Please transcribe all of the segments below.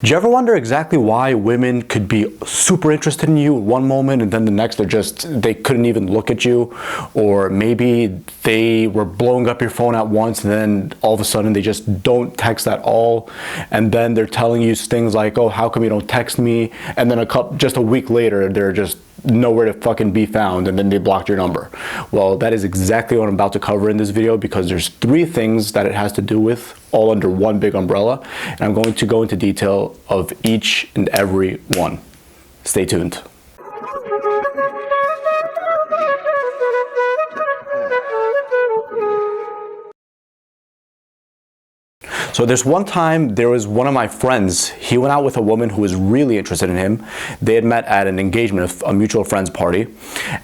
Do you ever wonder exactly why women could be super interested in you one moment and then the next they couldn't even look at you? Or maybe they were blowing up your phone at once and then all of a sudden they just don't text at all, and then they're telling you things like, oh, how come you don't text me? And then just a week later they're just nowhere to fucking be found, and then they blocked your number. Well, that is exactly what I'm about to cover in this video, because there's 3 things that it has to do with, all under one big umbrella, and I'm going to go into detail of each and every one. Stay tuned. So there's one time, there was one of my friends, he went out with a woman who was really interested in him. They had met at an engagement, a mutual friends party.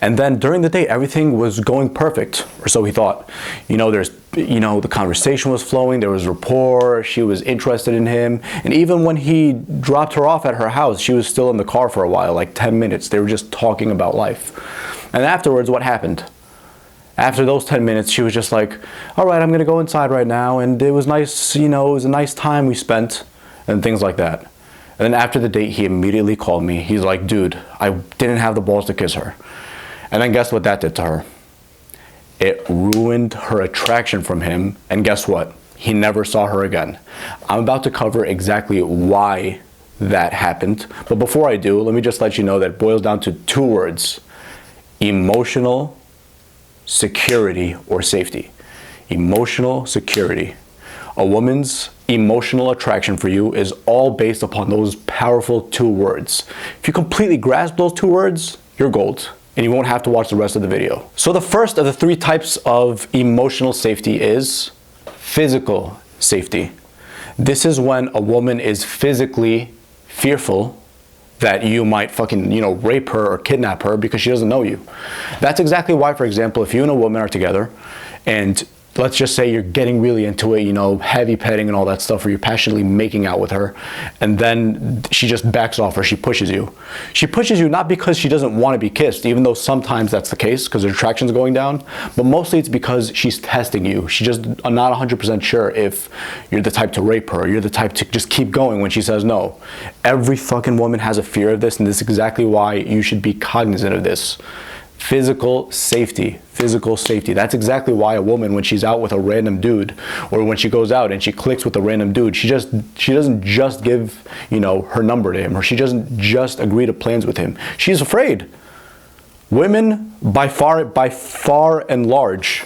And then during the day, everything was going perfect, or so he thought. The conversation was flowing, there was rapport, she was interested in him. And even when he dropped her off at her house, she was still in the car for a while, like 10 minutes. They were just talking about life. And afterwards, what happened? After those 10 minutes, she was just like, all right, I'm gonna go inside right now. And it was nice, it was a nice time we spent, and things like that. And then after the date, he immediately called me. He's like, dude, I didn't have the balls to kiss her. And then guess what that did to her? It ruined her attraction from him. And guess what? He never saw her again. I'm about to cover exactly why that happened. But before I do, let me just let you know that it boils down to 2 words: emotional security or safety. Emotional security. A woman's emotional attraction for you is all based upon those powerful 2 words. If you completely grasp those 2 words, you're gold, and you won't have to watch the rest of the video. So the first of the 3 types of emotional safety is physical safety. This is when a woman is physically fearful that you might fucking, rape her or kidnap her because she doesn't know you. That's exactly why, for example, if you and a woman are together and let's just say you're getting really into it, heavy petting and all that stuff, or you're passionately making out with her, and then she just backs off or she pushes you. She pushes you not because she doesn't want to be kissed, even though sometimes that's the case because her attraction's going down, but mostly it's because she's testing you. She's just not 100% sure if you're the type to rape her, or you're the type to just keep going when she says no. Every fucking woman has a fear of this, and this is exactly why you should be cognizant of this. Physical safety. Physical safety. That's exactly why a woman, when she's out with a random dude, or when she goes out and she clicks with a random dude, she doesn't just give, her number to him, or she doesn't just agree to plans with him. She's afraid. Women, by far and large,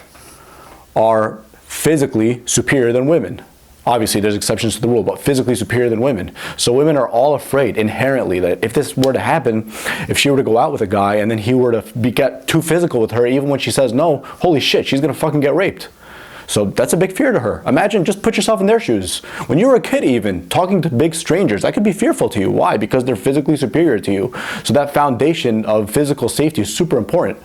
are physically superior than women. Obviously, there's exceptions to the rule, but physically superior than women. So women are all afraid inherently that if this were to happen, if she were to go out with a guy and then he were to get too physical with her, even when she says no, holy shit, she's gonna fucking get raped. So that's a big fear to her. Imagine, just put yourself in their shoes. When you were a kid even, talking to big strangers, that could be fearful to you. Why? Because they're physically superior to you. So that foundation of physical safety is super important.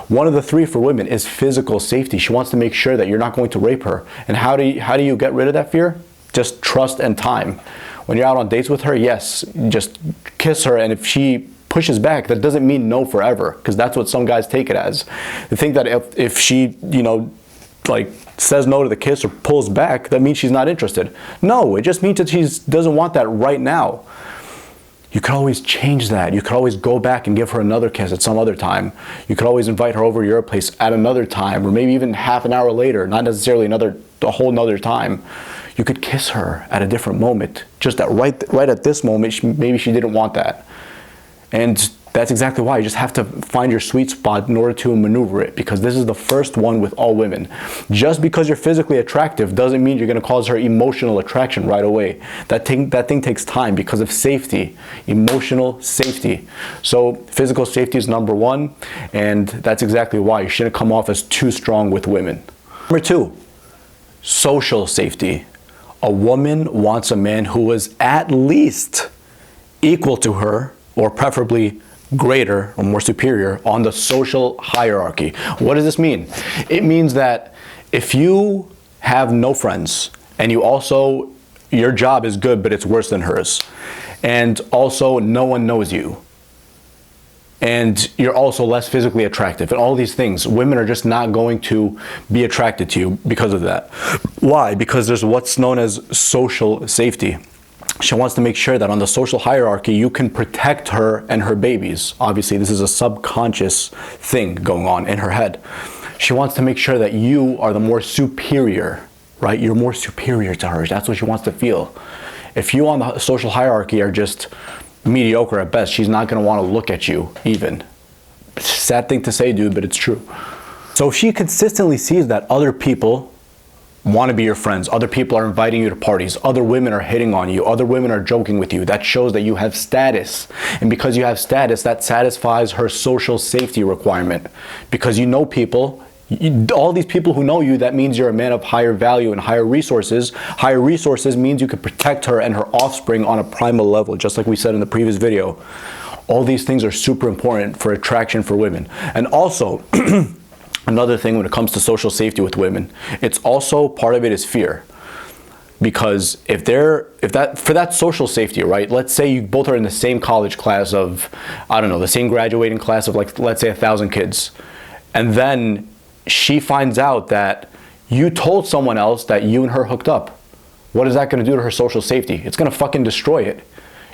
One of the 3 for women is physical safety. She wants to make sure that you're not going to rape her. And how do you get rid of that fear? Just trust and time. When you're out on dates with her, yes, just kiss her, and if she pushes back, that doesn't mean no forever, because that's what some guys take it as. They think that if she, says no to the kiss or pulls back, that means she's not interested. No, it just means that she doesn't want that right now. You could always change that. You could always go back and give her another kiss at some other time. You could always invite her over to your place at another time, or maybe even half an hour later, not necessarily a whole nother time. You could kiss her at a different moment, just right at this moment, maybe she didn't want that. And that's exactly why you just have to find your sweet spot in order to maneuver it, because this is the first one with all women. Just because you're physically attractive doesn't mean you're going to cause her emotional attraction right away. That thing takes time because of safety, emotional safety. So physical safety is number 1, and that's exactly why you shouldn't come off as too strong with women. Number 2, social safety. A woman wants a man who is at least equal to her, or preferably greater or more superior on the social hierarchy. What does this mean? It means that if you have no friends, and your job is good but it's worse than hers, and also no one knows you, and you're also less physically attractive, and all these things, women are just not going to be attracted to you because of that. Why? Because there's what's known as social safety. She wants to make sure that on the social hierarchy, you can protect her and her babies. Obviously, this is a subconscious thing going on in her head. She wants to make sure that you are the more superior, right? You're more superior to her. That's what she wants to feel. If you on the social hierarchy are just mediocre at best, she's not going to want to look at you even. Sad thing to say, dude, but it's true. So if she consistently sees that other people want to be your friends, other people are inviting you to parties, other women are hitting on you, other women are joking with you, that shows that you have status. And because you have status, that satisfies her social safety requirement. Because you know people, all these people who know you, that means you're a man of higher value and higher resources. Higher resources means you can protect her and her offspring on a primal level, just like we said in the previous video. All these things are super important for attraction for women. And also, another thing when it comes to social safety with women, it's also part of it is fear. Because for that social safety, right? Let's say you both are in the same college class of, I don't know, the same graduating class of, like, let's say 1,000 kids. And then she finds out that you told someone else that you and her hooked up. What is that going to do to her social safety? It's going to fucking destroy it.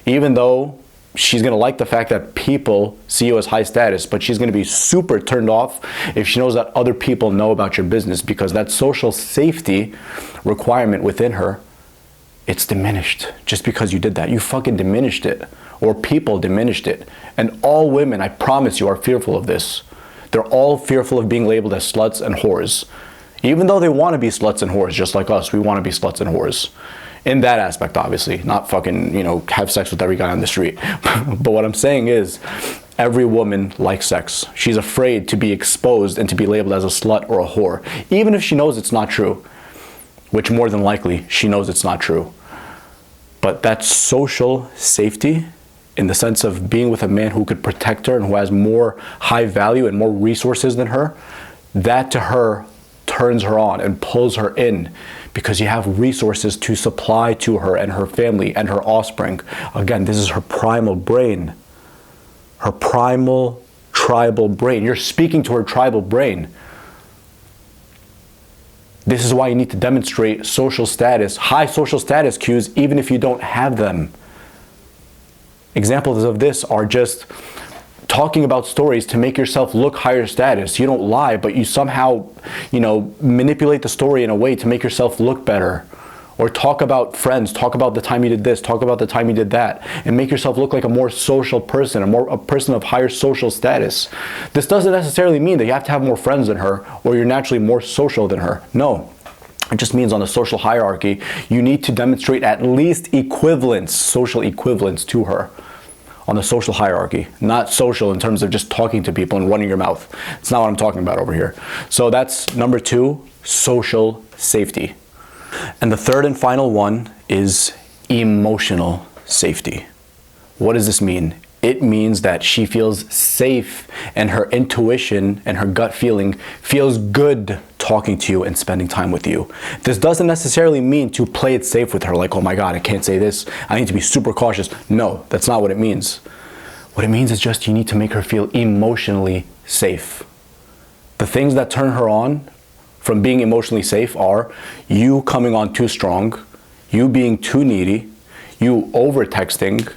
Even though she's going to like the fact that people see you as high status, but she's going to be super turned off if she knows that other people know about your business, because that social safety requirement within her, it's diminished just because you did that. You fucking diminished it, or people diminished it. And all women, I promise you, are fearful of this. They're all fearful of being labeled as sluts and whores. Even though they want to be sluts and whores, just like us, we want to be sluts and whores. In that aspect, obviously, not fucking, have sex with every guy on the street. But what I'm saying is, every woman likes sex. She's afraid to be exposed and to be labeled as a slut or a whore, even if she knows it's not true, which more than likely she knows it's not true. But that social safety, in the sense of being with a man who could protect her and who has more high value and more resources than her, that to her turns her on and pulls her in, because you have resources to supply to her and her family and her offspring. Again, this is her primal brain, her primal tribal brain. You're speaking to her tribal brain. This is why you need to demonstrate social status, high social status cues, even if you don't have them. Examples of this are just talking about stories to make yourself look higher status. You don't lie, but you somehow, manipulate the story in a way to make yourself look better. Or talk about friends, talk about the time you did this, talk about the time you did that, and make yourself look like a more social person, a person of higher social status. This doesn't necessarily mean that you have to have more friends than her, or you're naturally more social than her. No. It just means on the social hierarchy, you need to demonstrate at least equivalence, social equivalence to her. On the social hierarchy, not social in terms of just talking to people and running your mouth. It's not what I'm talking about over here. So that's number 2, social safety. And the third and final one is emotional safety. What does this mean? It means that she feels safe and her intuition and her gut feeling feels good talking to you and spending time with you. This doesn't necessarily mean to play it safe with her, like, oh my God, I can't say this, I need to be super cautious. No, that's not what it means. What it means is just you need to make her feel emotionally safe. The things that turn her on from being emotionally safe are you coming on too strong, you being too needy, you over texting,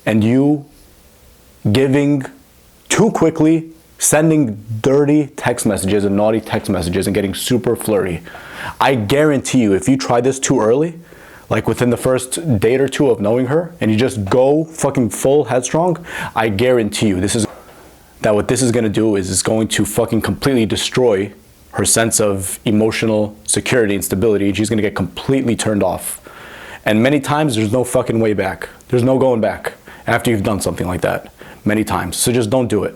and you giving too quickly, sending dirty text messages and naughty text messages and getting super flirty. I guarantee you, if you try this too early, like within the first date or two of knowing her, and you just go fucking full headstrong, I guarantee you what this is gonna do is it's going to fucking completely destroy her sense of emotional security and stability. She's gonna get completely turned off. And many times there's no fucking way back. There's no going back after you've done something like that. Many times. So just don't do it.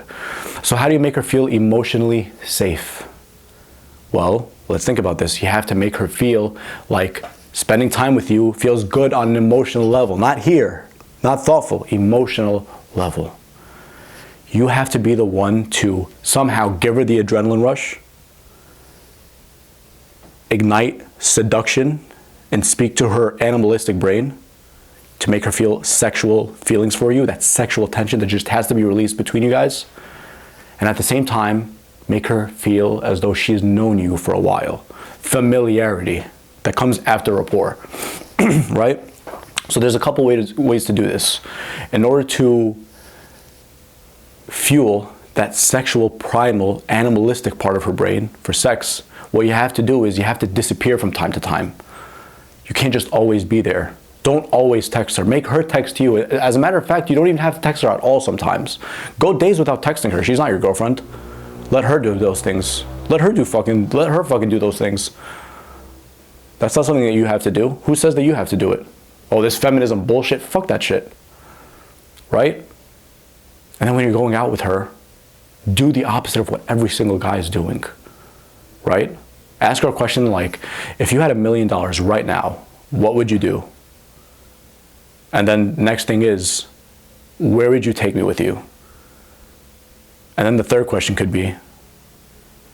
So how do you make her feel emotionally safe? Well, let's think about this. You have to make her feel like spending time with you feels good on an emotional level. Not here, not thoughtful, emotional level. You have to be the one to somehow give her the adrenaline rush, ignite seduction, and speak to her animalistic brain to make her feel sexual feelings for you, that sexual tension that just has to be released between you guys. And at the same time, make her feel as though she's known you for a while. Familiarity that comes after rapport, right? So there's a couple ways to do this. In order to fuel that sexual, primal, animalistic part of her brain for sex, what you have to do is you have to disappear from time to time. You can't just always be there. Don't always text her. Make her text you. As a matter of fact, you don't even have to text her at all sometimes. Go days without texting her. She's not your girlfriend. Let her do those things. Let her fucking do those things. That's not something that you have to do. Who says that you have to do it? Oh, this feminism bullshit. Fuck that shit. Right? And then when you're going out with her, do the opposite of what every single guy is doing. Right? Ask her a question like, if you had $1 million right now, what would you do? And then next thing is, where would you take me with you? And then the third question could be,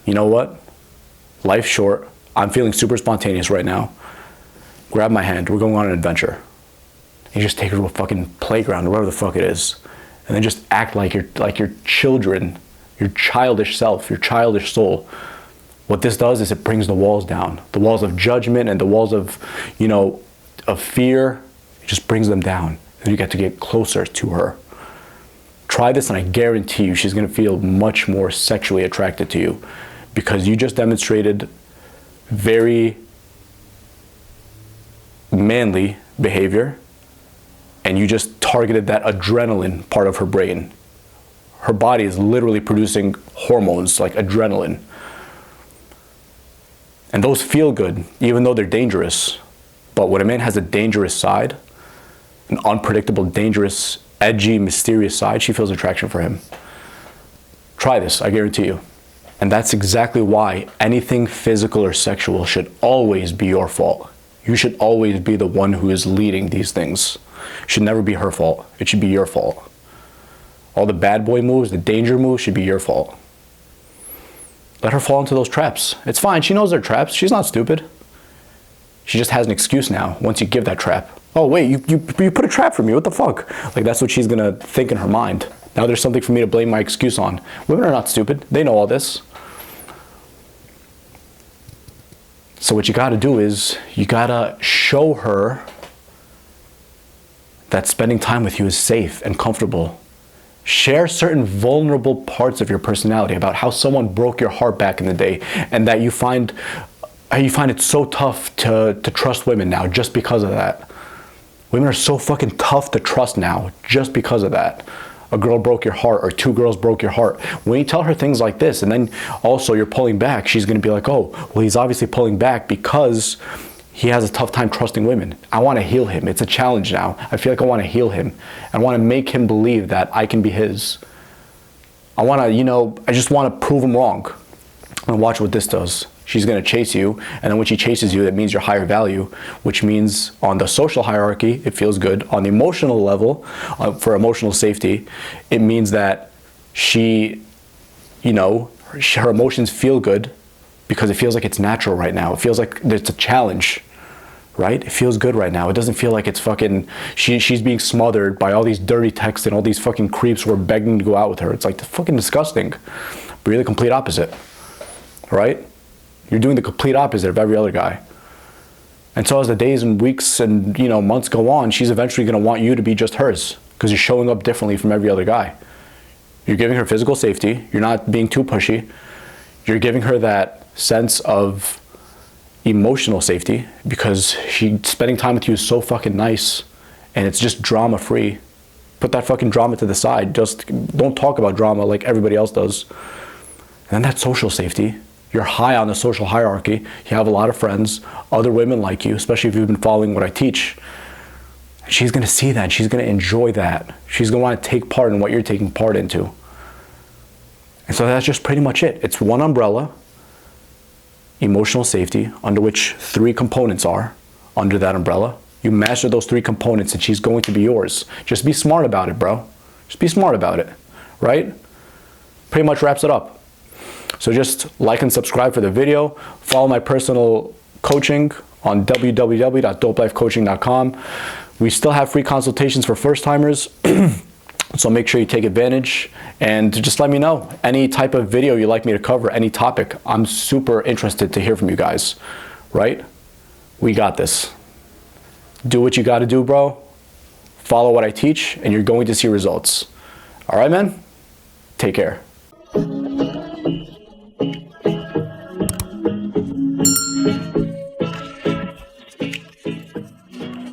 you know what? Life's short. I'm feeling super spontaneous right now. Grab my hand. We're going on an adventure. You just take her to a fucking playground or whatever the fuck it is. And then just act like your children, your childish self, your childish soul. What this does is it brings the walls down. The walls of judgment and the walls of, of fear. It just brings them down. And you get to get closer to her. Try this and I guarantee you she's going to feel much more sexually attracted to you, because you just demonstrated very manly behavior and you just targeted that adrenaline part of her brain. Her body is literally producing hormones like adrenaline. And those feel good, even though they're dangerous. But when a man has a dangerous side, an unpredictable, dangerous, edgy, mysterious side, she feels attraction for him. Try this, I guarantee you. And that's exactly why anything physical or sexual should always be your fault. You should always be the one who is leading these things. It should never be her fault. It should be your fault. All the bad boy moves, the danger moves should be your fault. Let her fall into those traps. It's fine. She knows they're traps. She's not stupid. She just has an excuse now once you give that trap. Oh, wait, you put a trap for me. What the fuck? Like, that's what she's going to think in her mind. Now there's something for me to blame my excuse on. Women are not stupid. They know all this. So what you got to do is you got to show her that spending time with you is safe and comfortable. Share certain vulnerable parts of your personality about how someone broke your heart back in the day, and that you find it so tough to trust women now just because of that. Women are so fucking tough to trust now just because of that. A girl broke your heart, or two girls broke your heart. When you tell her things like this, and then also you're pulling back, she's going to be like, oh, well, he's obviously pulling back because he has a tough time trusting women. I want to heal him. It's a challenge now. I feel like I want to heal him. I want to make him believe that I can be his. I want to, I just want to prove him wrong. And watch what this does. She's going to chase you, and then when she chases you, that means you're higher value, which means on the social hierarchy, it feels good. On the emotional level, for emotional safety, it means that she, her emotions feel good because it feels like it's natural right now. It feels like it's a challenge, right? It feels good right now. It doesn't feel like it's fucking, she's being smothered by all these dirty texts and all these fucking creeps who are begging to go out with her. It's like fucking disgusting. But you're the complete opposite, right? You're doing the complete opposite of every other guy. And so as the days and weeks and months go on, she's eventually going to want you to be just hers, because you're showing up differently from every other guy. You're giving her physical safety. You're not being too pushy. You're giving her that sense of emotional safety, because spending time with you is so fucking nice, and it's just drama free. Put that fucking drama to the side. Just don't talk about drama like everybody else does. And then that social safety. You're high on the social hierarchy. You have a lot of friends, other women like you, especially if you've been following what I teach. She's going to see that. She's going to enjoy that. She's going to want to take part in what you're taking part into. And so that's just pretty much it. It's one umbrella, emotional safety, under which 3 components are under that umbrella. You master those 3 components and she's going to be yours. Just be smart about it, bro. Just be smart about it, right? Pretty much wraps it up. So just like and subscribe for the video. Follow my personal coaching on www.dopelifecoaching.com. We still have free consultations for first timers. So make sure you take advantage, and just let me know any type of video you'd like me to cover, any topic. I'm super interested to hear from you guys, right? We got this. Do what you got to do, bro. follow what I teach, and you're going to see results. All right, man? Take care.